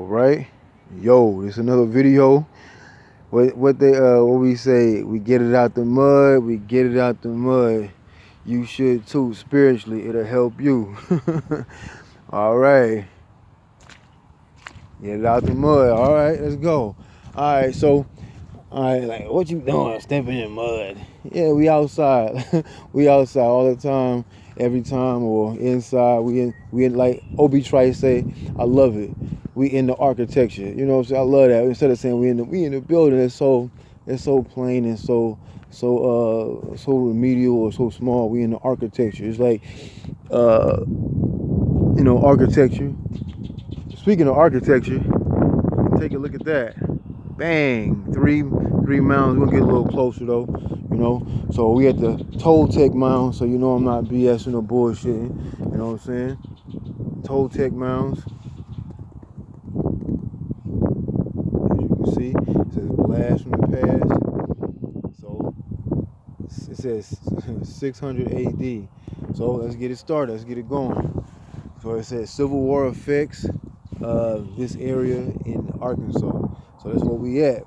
right? Yo, it's another video. What we say? We get it out the mud. We get it out the mud. You should too. Spiritually, it'll help you. All right. Get it out the mud. All right, let's go. All right, so, all right, like, what you doing? Stepping in mud. Yeah, we outside. We outside all the time, every time, or inside. We in like Obi Trice say, I love it. We in the architecture. You know what I'm saying? I love that. Instead of saying we in the building, it's so plain and so remedial or so small. We in the architecture. It's like architecture. Speaking of architecture, take a look at that. Bang, three mounds. We'll get a little closer though, So we at the Toltec mound, so I'm not BSing or bullshitting. You know what I'm saying? Toltec mounds. As you can see, it says blast from the past. So it says 600 AD. So let's get it started. Let's get it going. So it says Civil War effects this area in Arkansas. So that's where we at.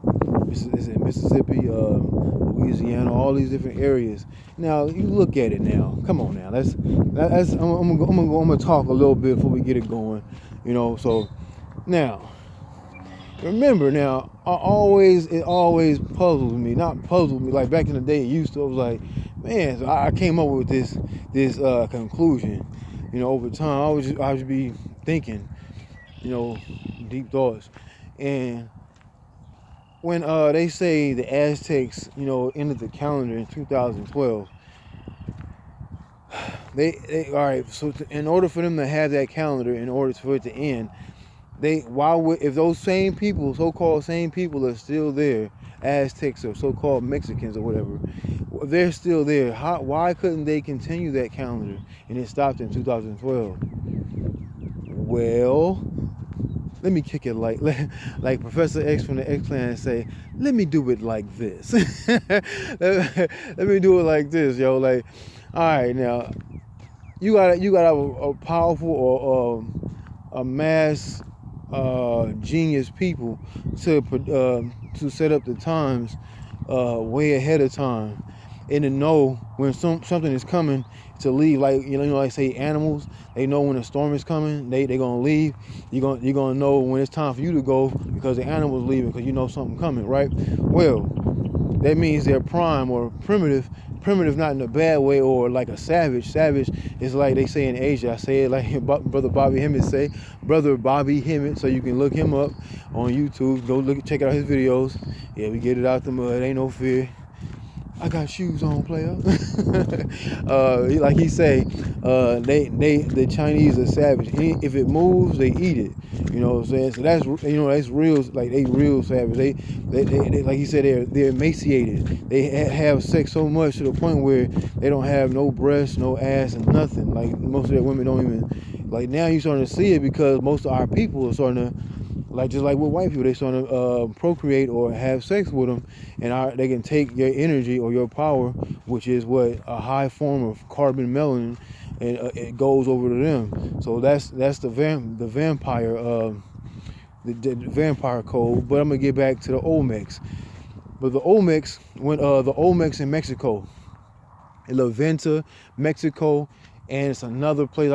It's in Mississippi, Louisiana, all these different areas. Now you look at it now. Come on now. I'm gonna talk a little bit before we get it going. So now remember now, it always puzzles me. Not puzzled me like back in the day it used to. I was like, man, so I came up with this conclusion. Over time, I would be thinking, deep thoughts. And when they say the Aztecs, ended the calendar in 2012, they all right. So in order for them to have that calendar, in order for it to end, if those same people, so-called same people, are still there, Aztecs or so-called Mexicans or whatever, they're still there. Why couldn't they continue that calendar and it stopped in 2012? Well, let me kick it like Professor X from the X-Clan and say, let me do it like this. let me do it like this, yo. Like, all right, now you gotta have a powerful or a mass genius people to set up the times way ahead of time and to know when something is coming to leave. Like like say animals, they know when a storm is coming, they gonna leave. You're gonna know when it's time for you to go because the animal's leaving because something coming, right? Well, that means they're prime or primitive not in a bad way or like a savage. Savage is like they say in Asia. I say it like Brother Bobby Hemmett say. Brother Bobby Hemmett, so you can look him up on YouTube. Go check out his videos. Yeah, we get it out the mud. Ain't no fear. I got shoes on, player. Like he say, the Chinese are savage. If it moves, they eat it. You know what I'm saying? So that's that's real. Like they real savage. They like he said, they're emaciated. They have sex so much to the point where they don't have no breasts, no ass, and nothing. Like most of their women don't even. Like now you're starting to see it because most of our people are starting to. Just like with white people, they start to procreate or have sex with them, and they can take your energy or your power, which is what a high form of carbon melanin, and it goes over to them. So that's the vampire the vampire code. But I'm gonna get back to the Olmecs. But the Olmecs, when the Olmecs in Mexico, in La Venta, Mexico. And it's another place.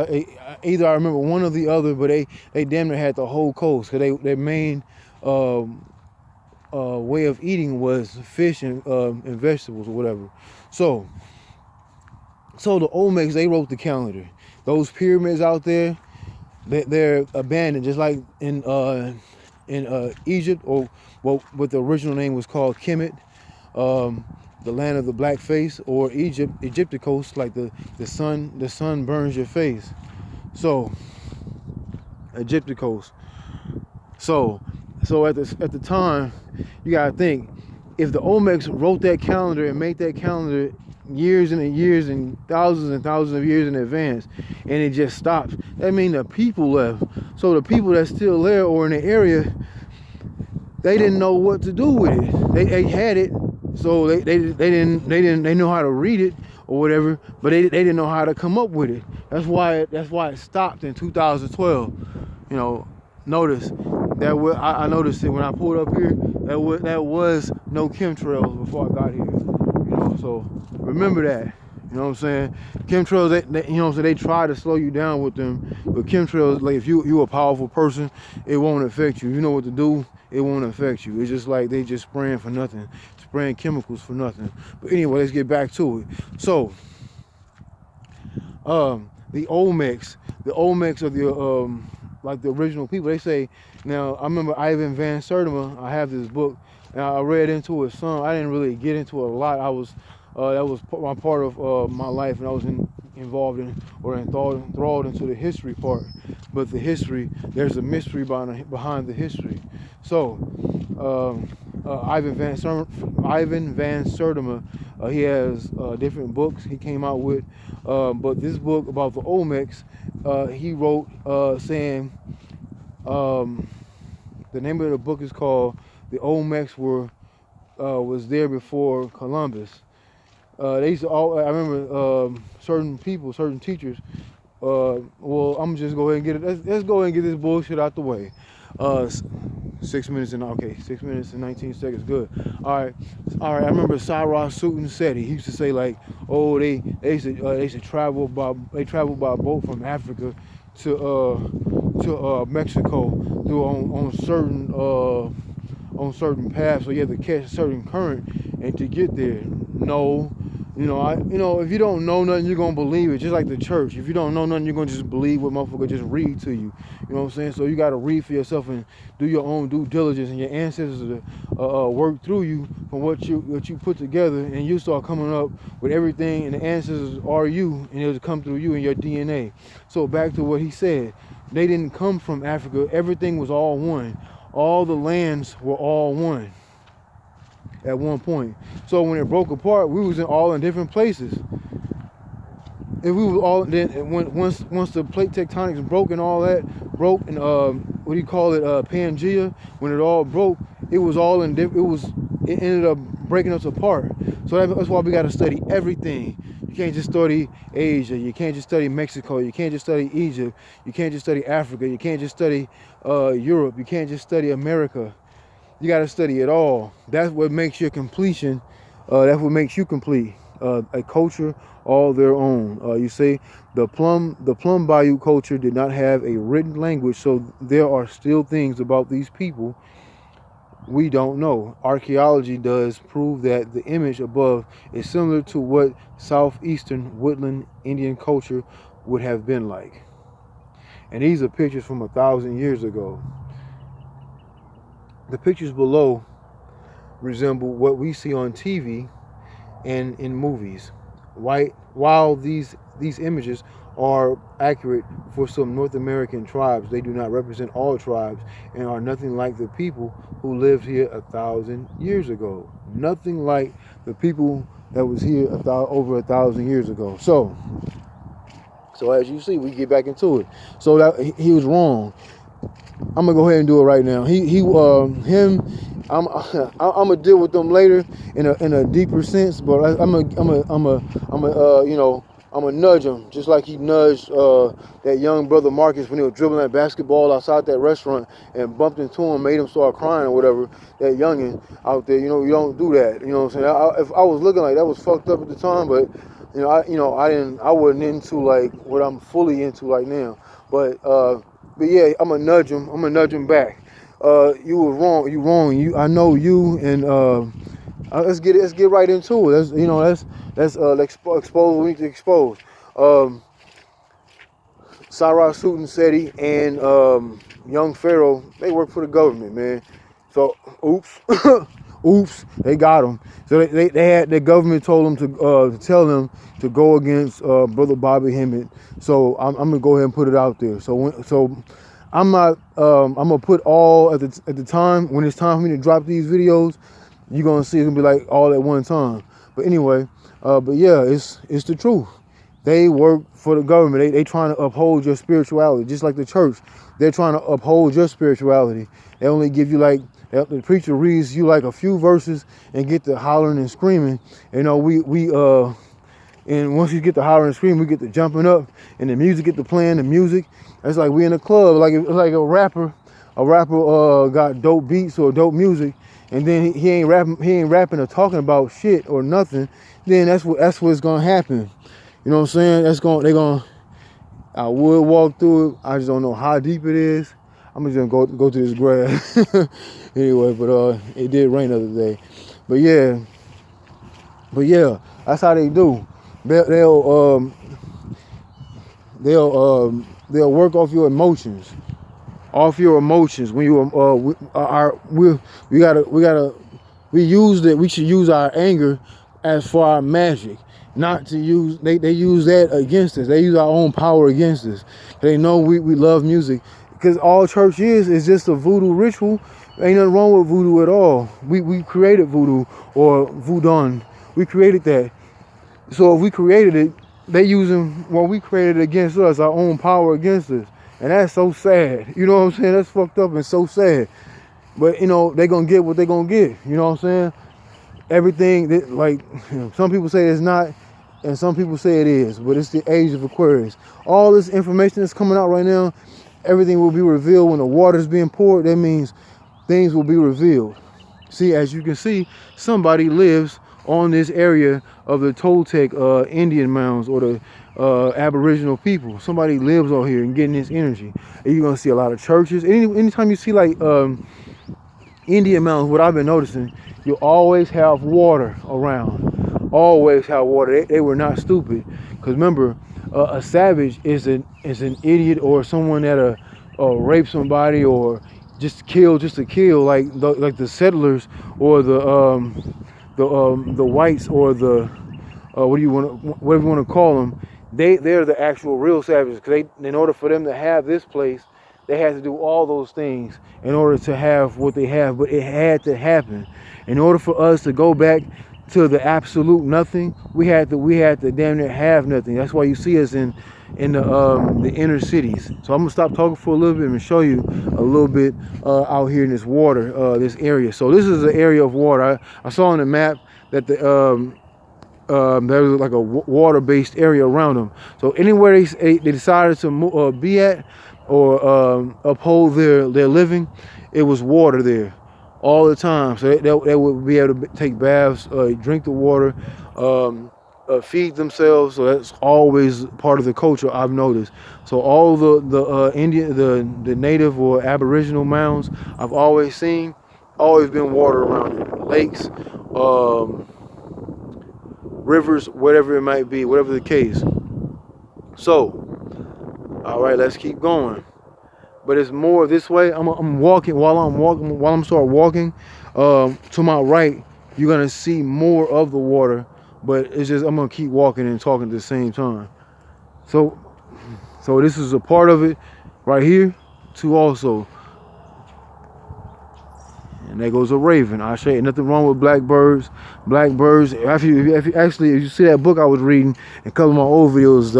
Either I remember one or the other, but they damn near had the whole coast. Cause their main way of eating was fish and vegetables or whatever. So the Olmecs, they wrote the calendar. Those pyramids out there, they're abandoned, just like in Egypt, or what the original name was called, Kemet. The land of the black face, or Egypticos, like the sun burns your face. So Egypticos. So at the time, you gotta think, if the Olmecs wrote that calendar and made that calendar years and years and thousands of years in advance, and it just stops, that means the people left. So the people that's still there or in the area, they didn't know what to do with it. They had it. So they know how to read it or whatever, but they didn't know how to come up with it. That's why it stopped in 2012. Notice I noticed it when I pulled up here. That was no chemtrails before I got here. So remember that. You know what I'm saying? Chemtrails, you know what I'm saying, they try to slow you down with them, but chemtrails, like if you a powerful person, it won't affect you. You know what to do, it won't affect you. It's just like they just spraying for nothing, spraying chemicals for nothing. But anyway, let's get back to it. So, the Olmecs are the like the original people. They say, now I remember Ivan Van Sertima. I have this book, and I read into it some. I didn't really get into it a lot. That was my part of my life, and I was involved in or enthralled into the history part. But the history, there's a mystery behind the history. So, Ivan Van Sertima, he has different books he came out with. But this book about the Olmecs, he wrote saying, the name of the book is called "The Olmecs was there before Columbus." They used to I remember certain people, certain teachers. Well, I'm just go ahead and get it. Let's go ahead and get this bullshit out the way. 6 minutes and 19 seconds. Good. All right. I remember Cyrus Sutton said he used to say like, oh, they used to traveled by boat from Africa to Mexico through on certain paths, so you have to catch a certain current and to get there. No. If you don't know nothing, you're gonna believe it. Just like the church. If you don't know nothing, you're gonna just believe what motherfucker just read to you. You know what I'm saying? So you gotta read for yourself and do your own due diligence, and your ancestors work through you from what you put together, and you start coming up with everything, and the ancestors are you, and it'll come through you and your DNA. So back to what he said, they didn't come from Africa. Everything was all one. All the lands were all one at one point. So when it broke apart, we was all in different places. If we was all then once the plate tectonics broke and all that broke, and what do you call it, Pangea, when it all broke, it was all in it ended up breaking us apart. So that's why we got to study everything. You can't just study Asia, you can't just study Mexico, you can't just study Egypt, you can't just study Africa, you can't just study Europe, you can't just study America. You got to study it all. That's what makes your completion. That's what makes you complete. A culture all their own. You say the Plum Bayou culture did not have a written language, so there are still things about these people we don't know. Archaeology does prove that the image above is similar to what southeastern woodland Indian culture would have been like. And these are pictures from 1,000 years ago. The pictures below resemble what we see on TV and in movies. While these images are accurate for some North American tribes, they do not represent all tribes and are nothing like the people who lived here 1,000 years ago. Nothing like the people that was here over 1,000 years ago. So as you see, we get back into it. So that he was wrong. I'm gonna go ahead and do it right now. I'm gonna deal with them later in a deeper sense, but I'm gonna nudge him just like he nudged that young brother Marcus when he was dribbling that basketball outside that restaurant and bumped into him, made him start crying or whatever. That youngin out there, you don't do that. You know what I'm saying? If I was looking like that was fucked up at the time, but I wasn't into like what I'm fully into right now. But yeah, I'm gonna nudge him. I'm gonna nudge him back. You were wrong. You wrong. I know you, and let's get right into it. Let's expose what we need to expose. Cyrus Sutton Seti and young Pharaoh, they work for the government, man. So oops, they got them. So they had the government told them to tell them to go against brother Bobby Hemmitt. So I'm gonna go ahead and put it out there. So I'm not. I'm gonna put all at the time when it's time for me to drop these videos. You're gonna see it's gonna be like all at one time. But anyway, but yeah, it's the truth. They work for the government. They trying to uphold your spirituality, just like the church. They're trying to uphold your spirituality. They only give you like, the preacher reads you like a few verses and get to hollering and screaming. And once you get to hollering and screaming, we get to jumping up and the music get to playing the music. It's like we in a club, like a rapper a rapper got dope beats or dope music, and then he ain't rapping or talking about shit or nothing, then that's what's gonna happen. You know what I'm saying? I would walk through it. I just don't know how deep it is. I'm just gonna go to this grass. Anyway, but it did rain the other day. But yeah, that's how they do. They'll work off your emotions. Off your emotions. When you we should use our anger as for our magic. Not to use, they use that against us. They use our own power against us. They know we love music. Because all church is just a voodoo ritual. Ain't nothing wrong with voodoo at all. We created voodoo or voodoo. We created that. So if we created it, they using what we created against us, our own power against us. And that's so sad. You know what I'm saying? That's fucked up and so sad. But, you know, they going to get what they going to get. You know what I'm saying? Everything, that, like, you know, some people say it's not, and some people say it is. But it's the age of Aquarius. All this information that's coming out right now, everything will be revealed when the water is being poured. That means things will be revealed. See, as you can see, somebody lives on this area of the Toltec Indian mounds or the Aboriginal people. Somebody lives out here and getting this energy. And you're gonna see a lot of churches. Anytime you see like Indian mounds, what I've been noticing, you always have water around. Always have water. They were not stupid. Because remember, a savage is an idiot or someone that rape somebody or just to kill, like the settlers or the whites or the whatever you want to call them. They're the actual real savages. Because in order for them to have this place, they had to do all those things in order to have what they have. But it had to happen. In order for us to go back to the absolute nothing, we had to damn near have nothing. That's why you see us in the inner cities. So I'm gonna stop talking for a little bit and show you a little bit out here in this water, this area. So this is the area of water. I saw on the map that there was like a water-based area around them. So anywhere they decided to be at or uphold their living, it was water there all the time. So they would be able to take baths, drink the water, feed themselves. So that's always part of the culture, I've noticed. So all the native or Aboriginal mounds I've always seen, always been water around it. Lakes, rivers, whatever it might be, whatever the case. So, all right, let's keep going. But it's more this way. I'm walking. While I'm start walking, to my right, you're gonna see more of the water. But it's just I'm gonna keep walking and talking at the same time. So this is a part of it right here, too. Also, and there goes a raven. I say nothing wrong with blackbirds. Blackbirds. If you see that book I was reading and a couple of my old videos,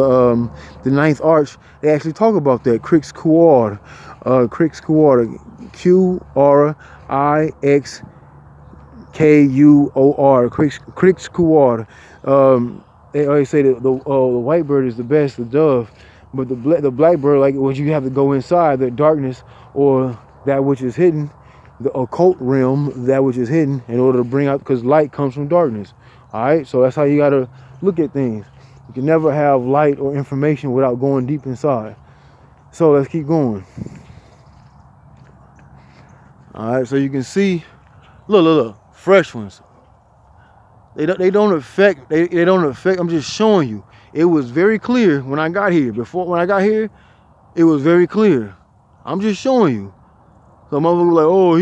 the Ninth Arch, they actually talk about that Crix Quor, Crix Quor, Qrixkuor, Crix Quor. They always say that the white bird is the best, the dove, but the blackbird, like when you have to go inside the darkness or that which is hidden, the occult realm, that which is hidden, in order to bring out, because light comes from darkness. All right, so that's how you gotta look at things. You can never have light or information without going deep inside. So let's keep going. All right, so you can see, look, fresh ones. They don't affect. I'm just showing you. It was very clear when I got here. When I got here, it was very clear. I'm just showing you. So motherfuckers like, oh,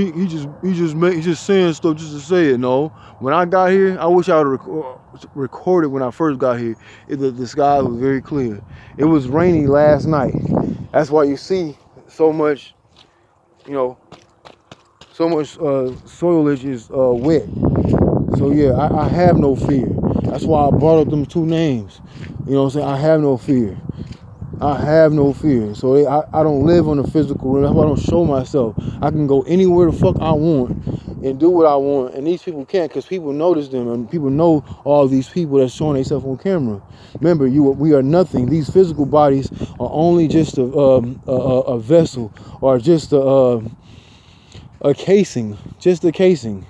he's just saying stuff just to say it. No, when I got here, I wish I would have recorded when I first got here. The sky was very clear. It was rainy last night. That's why you see so much, soilage is wet. So yeah, I have no fear. That's why I brought up them two names. You know what I'm saying? I have no fear. I have no fear. So I don't live on the physical realm. That's why I don't show myself. I can go anywhere the fuck I want and do what I want, and these people can't because people notice them and people know all these people that's showing themselves on camera. Remember, we are nothing. These physical bodies are only just a vessel, or just a casing, just a casing,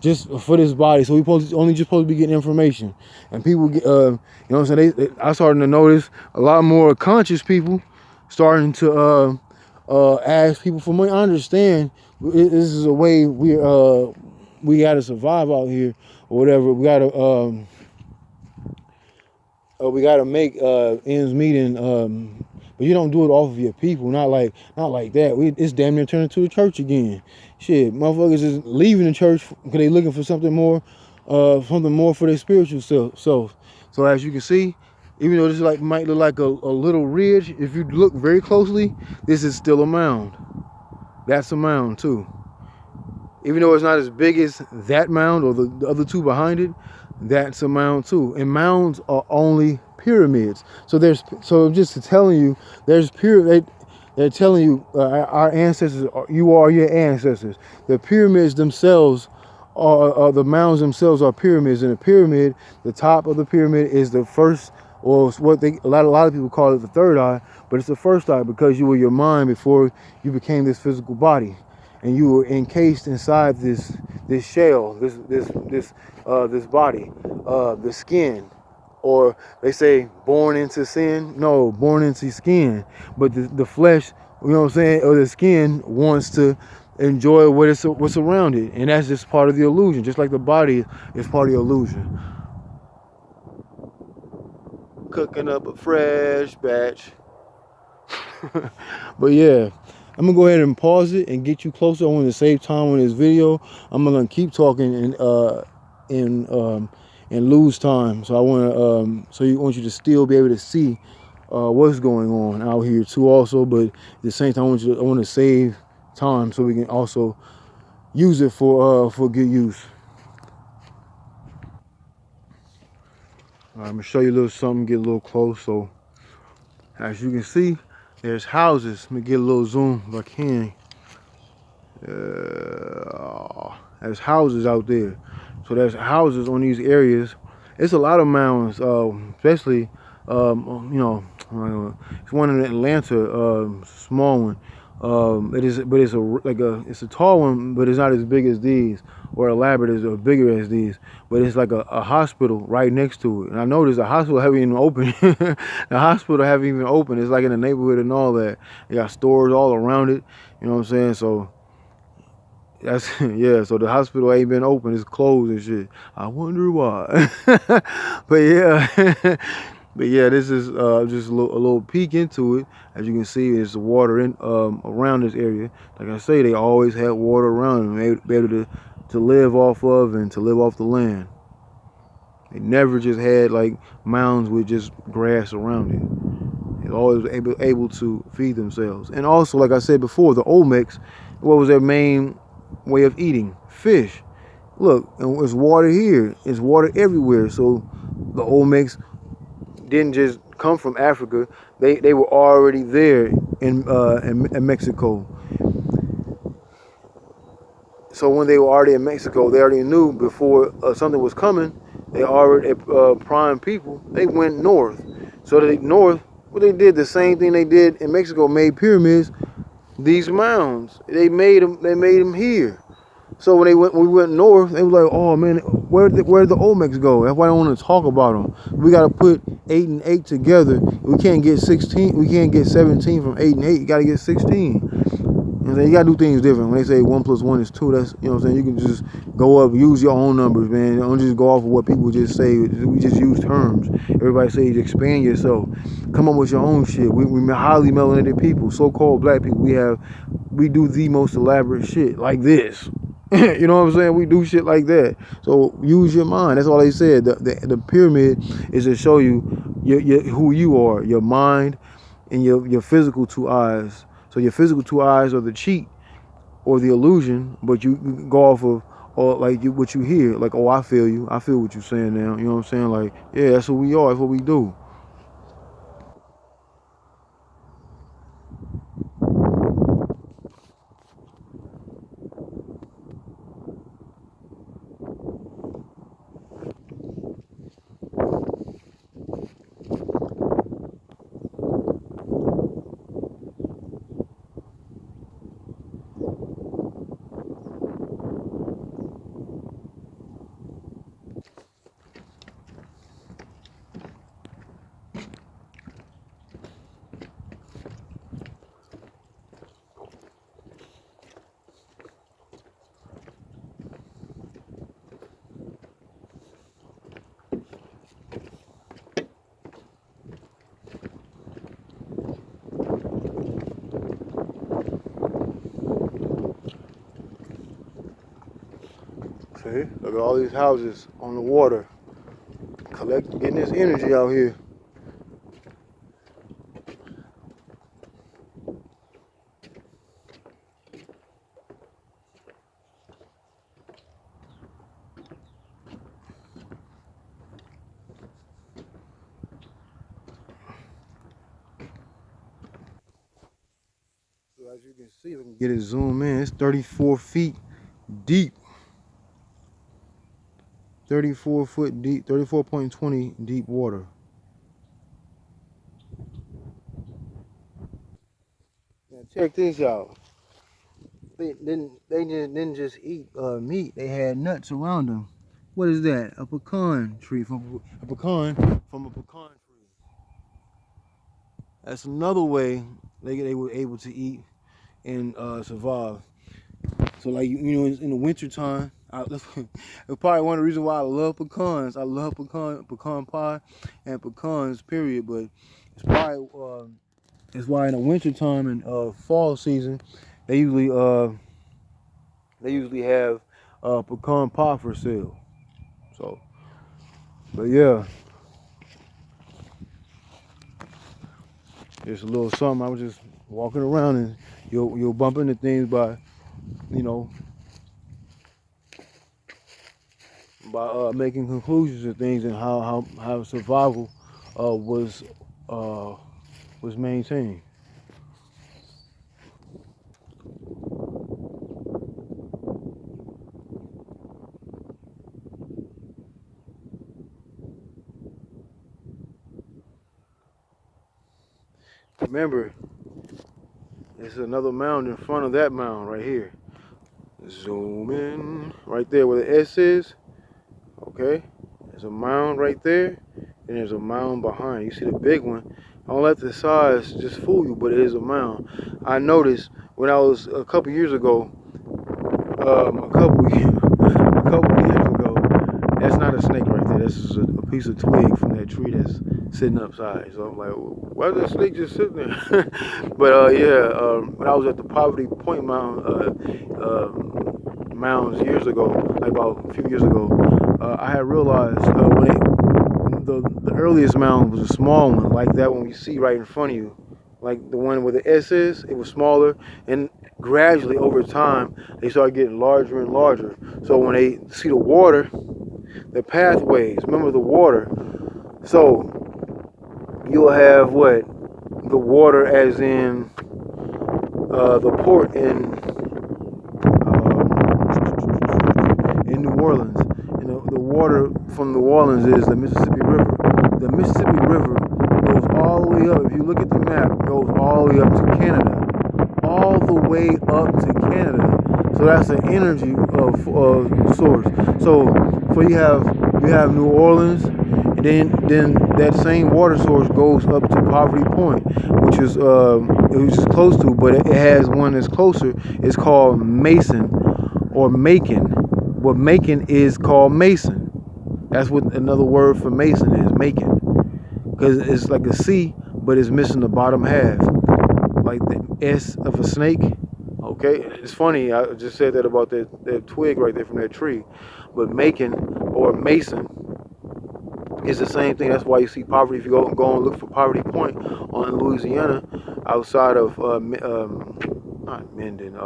just for this body. So we only just supposed to be getting information, and people get, you know what I'm saying? I starting to notice a lot more conscious people starting to ask people for money. I understand this is a way we got to survive out here, or whatever. We got to make ends meet, and but you don't do it off of your people. Not like that. It's damn near turning into a church again. Shit, motherfuckers is leaving the church because they looking for something more for their spiritual self. So as you can see, even though this might look like a little ridge, if you look very closely, this is still a mound. That's a mound too. Even though it's not as big as that mound or the other two behind it, that's a mound too. And mounds are only pyramids. So just telling you, they're telling you our ancestors, you are your ancestors. The pyramids themselves the mounds themselves are pyramids. And the pyramid, the top of the pyramid is the first, or what a lot of people call it the third eye, but it's the first eye because you were your mind before you became this physical body, and you were encased inside this shell, this body, the skin, or they say born into sin. No, born into skin, but the flesh, you know what I'm saying, or the skin wants to enjoy what's around it, and that's just part of the illusion. Just like the body is part of the illusion. Cooking up a fresh batch. But yeah, I'm gonna go ahead and pause it and get you closer. I want to save time on this video. I'm gonna keep talking and lose time. So I want you to still be able to see what's going on out here too. Also, but at the same time, I want to save time so we can also use it for good use. All right, I'm gonna show you a little something. Get a little close. So as you can see, there's houses. Let me get a little zoom if I can. There's houses out there. So there's houses on these areas. It's a lot of mounds, especially, it's one in Atlanta, small one. It's a tall one, but it's not as big as these, or elaborate as or bigger as these. But it's like a hospital right next to it. And I noticed the hospital haven't even opened. The hospital haven't even opened. It's like in the neighborhood and all that. They got stores all around it. You know what I'm saying? So that's yeah. So the hospital ain't been open. It's closed and shit. I wonder why. But yeah. But yeah, this is just a little peek into it. As you can see, there's water in around this area. Like I say, they always had water around them, be able to live off of and to live off the land. They never just had like mounds with just grass around it. They always able to feed themselves. And also, like I said before, the Olmecs, what was their main way of eating? Fish. Look, and there's water here. There's water everywhere. So the Olmecs didn't just come from Africa. They were already there in Mexico. So when they were already in Mexico, they already knew before something was coming. They already prime people. They went north. So what they did the same thing they did in Mexico, made pyramids. These mounds, they made them here. So when we went north, they were like, oh man, where did the Olmecs go? That's why I don't want to talk about them. We got to put 8 and 8 together. We can't get 16. We can't get 17 from 8 and 8. You got to get 16. You got to do things different. When they say 1 + 1 is 2, that's, you know what I'm saying? You can just go up, use your own numbers, man. Don't just go off of what people just say. We just use terms. Everybody says expand yourself. Come up with your own shit. We highly melanated people, so-called black people. We do the most elaborate shit like this. You know what I'm saying? We do shit like that. So use your mind. That's all they said. The pyramid is to show you who you are, your mind and your physical 2 eyes. So your physical 2 eyes are the cheat or the illusion, but you go off of what you hear. Like, oh, I feel you. I feel what you're saying now. You know what I'm saying? Like, yeah, that's who we are. That's what we do. See, look at all these houses on the water, getting this energy out here. So as you can see, we can get it zoom in. It's 34 feet deep. 34 foot deep, 34.20 deep water. Now check this out. They didn't just eat meat. They had nuts around them. What is that? A pecan tree from a pecan tree. That's another way they were able to eat and survive. So like in the winter time, it's probably one of the reasons why I love pecans. I love pecan pie and pecans, period. But it's probably it's why in the winter time and fall season, they usually have pecan pie for sale. So, but yeah, just a little something. I was just walking around and you'll bump into things by, you know, making conclusions of things and how survival was maintained. Remember, there's another mound in front of that mound right here. Zoom in right there where the S is. Okay, there's a mound right there, and there's a mound behind. You see the big one. Don't let the size just fool you, but it is a mound. I noticed when I was a couple years ago, a couple years ago, that's not a snake right there. That's just a piece of twig from that tree that's sitting upside. So I'm like, why is that snake just sitting there? But yeah, when I was at the Poverty Point mounds years ago, like about a few years ago, I had realized the earliest mound was a small one, like that one you see right in front of you, like the one where the S is. It was smaller, and gradually over time they started getting larger and larger. So when they see the water, the pathways, remember the water. So you'll have what? The water as in the port in New Orleans. You know, the water from New Orleans is the Mississippi River. The Mississippi River goes all the way up. If you look at the map, it goes all the way up to Canada. All the way up to Canada. So that's an energy source. So you have New Orleans, and then that same water source goes up to Poverty Point, which is close to, but it has one that's closer. It's called Mason or Macon. What Macon is called Mason. That's what another word for Mason is, Macon, because it's like a C, but it's missing the bottom half, like the S of a snake. Okay, it's funny. I just said that about that twig right there from that tree, but Macon or Mason is the same thing. That's why you see poverty. If you go and look for Poverty Point on Louisiana, outside of not Menden,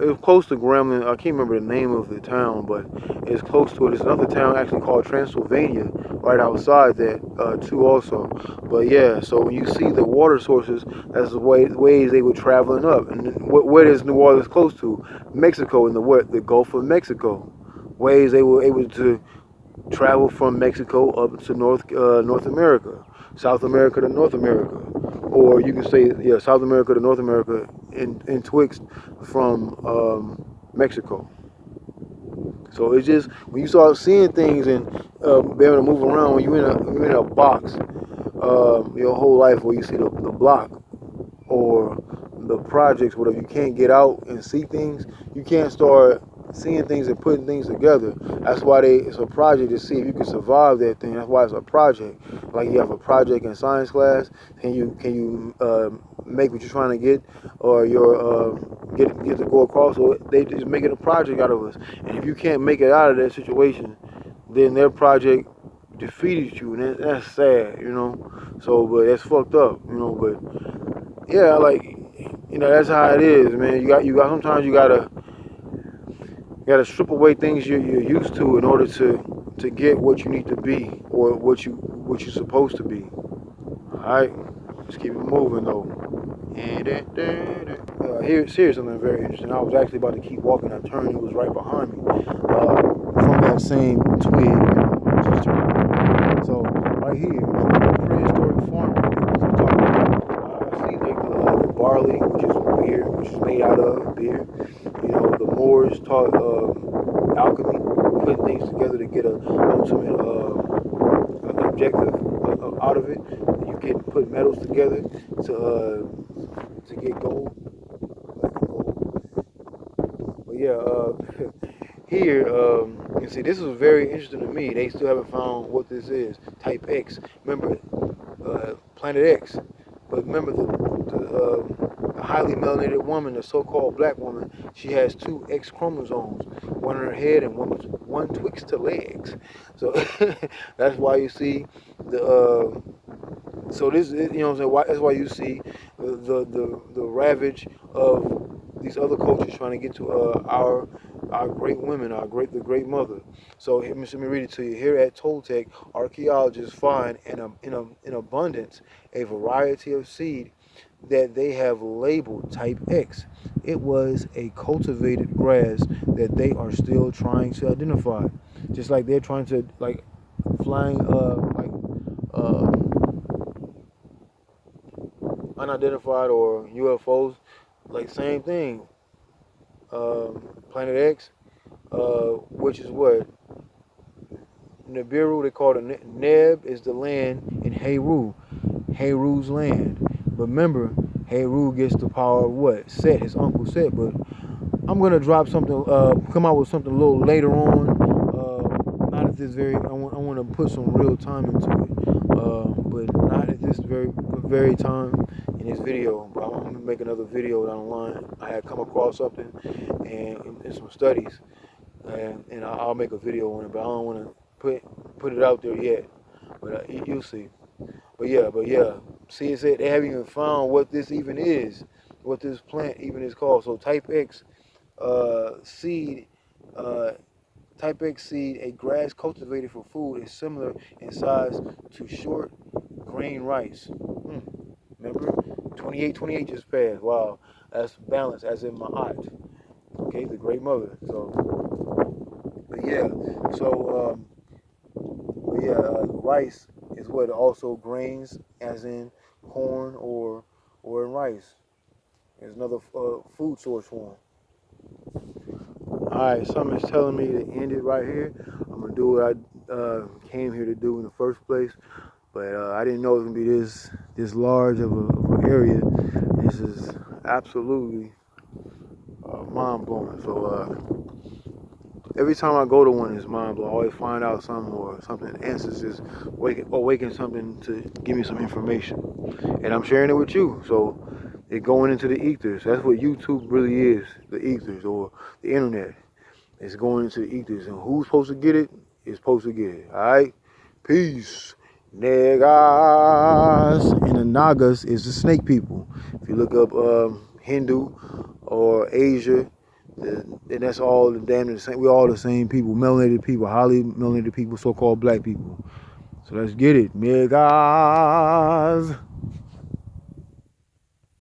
it was close to Gremlin. I can't remember the name of the town, but it's close to it. There's another town actually called Transylvania right outside that too also. But yeah, so when you see the water sources, that's the ways they were traveling up. And where is New Orleans close to? Mexico, in the Gulf of Mexico. Ways they were able to travel from Mexico up to North America, South America to North America, or you can say South America to North America in twixt from Mexico. So it's just when you start seeing things and be able to move around, when you're in a box your whole life, where you see the block or the projects, whatever, you can't get out and see things. You can't start seeing things and putting things together. That's why it's a project to see if you can survive that thing. That's why it's a project. Like you have a project in science class, can you make what you're trying to get, or your get to go across. So they just making a project out of us. And if you can't make it out of that situation, then their project defeated you, and that's sad, you know. So, but that's fucked up, you know. But yeah, like, you know, that's how it is, man. You got sometimes you gotta strip away things you're used to in order to get what you need to be, or what you're supposed to be. All right, let's keep it moving though. Here's something very interesting. I was actually about to keep walking. I turned, it was right behind me. From that same twig, you know, I just turned around. So right here, prehistoric farming. I see like the barley, which is beer, which is made out of beer. You know, the Moors taught alchemy, putting things together to get an ultimate objective out of it. You can put metals together to get gold. But yeah, here, you see, this was very interesting to me. They still haven't found what this is. Type X. Remember, Planet X. But remember, the highly melanated woman, the so-called black woman, she has two X chromosomes, one in her head and one twixt her legs. So that's why you see the. So this, you know, what I'm saying. That's why you see the ravage of these other cultures trying to get to our great women, the great mother. So let me read it to you. Here at Toltec, archaeologists find in abundance a variety of seed that they have labeled Type X. It was a cultivated grass that they are still trying to identify, just like they're trying to like flying uh, unidentified or UFOs, like same thing. Planet X, which is what Nibiru, they call it. Neb is the land in Heru, Heru's land. But remember, Heru gets the power of what? Set, his uncle Set. But I'm gonna drop something, come out with something a little later on. Not at this very. I want to put some real time into it, but not at this very time in this video. But I'm gonna make another video down the line. I had come across something and in some studies, and I'll make a video on it. But I don't want to put it out there yet. But you'll see. But yeah. See, it said they haven't even found what this even is, what this plant even is called. So Type X seed, Type X seed, a grass cultivated for food, is similar in size to short grain rice. Remember, 28 just passed. Wow, that's balanced, as in my aunt. Okay, the great mother. So, but yeah, so rice is what also grains, as in corn or in rice. There's another food source for them. All right, something's telling me to end it right here. I'm gonna do what I came here to do in the first place, but I didn't know it was gonna be this large of an area. This is absolutely mind blowing. So every time I go to one, it's mind blowing. I always find out something, or something answers this, awaken something to give me some information, and I'm sharing it with you. So it's going into the ethers. That's what YouTube really is, the ethers, or the internet. It's going into the ethers, and who's supposed to get it is supposed to get it. All right, peace, niggas. And the Nagas is the snake people. If you look up Hindu or Asia, then that's all the damn the same. We're all the same people, melanated people, highly melanated people, so-called black people. So let's get it, niggas.